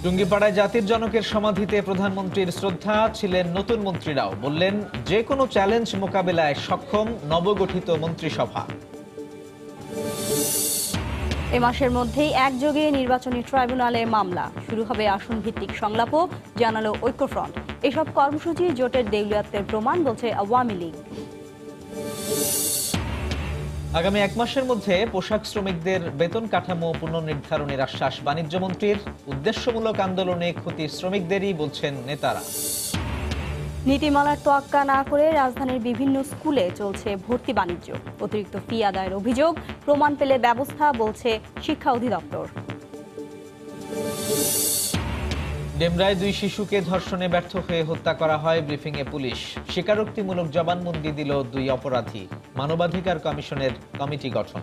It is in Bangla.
টুঙ্গিপাড়ায় জাতির জনকের সমাধিতে প্রধানমন্ত্রীর শ্রদ্ধা, ছিলেন নতুন মন্ত্রীরাও। বললেন, যে কোনো চ্যালেঞ্জ মোকাবেলায় সক্ষম নবগঠিত মন্ত্রিসভা। এ মাসের মধ্যেই একযোগে নির্বাচনী ট্রাইব্যুনালে মামলা শুরু হবে। আসন ভিত্তিক সংলাপও, জানালো ঐক্যফ্রন্ট। এসব কর্মসূচি জোটের দেউলিয়াত্বের প্রমাণ, বলছে আওয়ামী লীগ। আগামী এক মাসের মধ্যে পোশাক শ্রমিকদের বেতন কাঠামো পুনর্নির্ধারণের আশ্বাস বাণিজ্যমন্ত্রীর। উদ্দেশ্যমূলক আন্দোলনে ক্ষতি শ্রমিকদেরই, বলছেন নেতারা। নীতিমালার তোয়াক্কা না করে রাজধানীর বিভিন্ন স্কুলে চলছে ভর্তি বাণিজ্য। অতিরিক্ত ফি আদায়ের অভিযোগ, প্রমাণ পেলে ব্যবস্থা, বলছে শিক্ষা অধিদপ্তর। ডেমরায় 2 শিশুকে ধর্ষণে ব্যর্থ হয়ে হত্যা করা হয়, ব্রিফিংয়ে পুলিশ। স্বীকারোক্তিমূলক জবানবন্দি দিল 2 অপরাধী। মানবাধিকার কমিশনের কমিটি গঠন।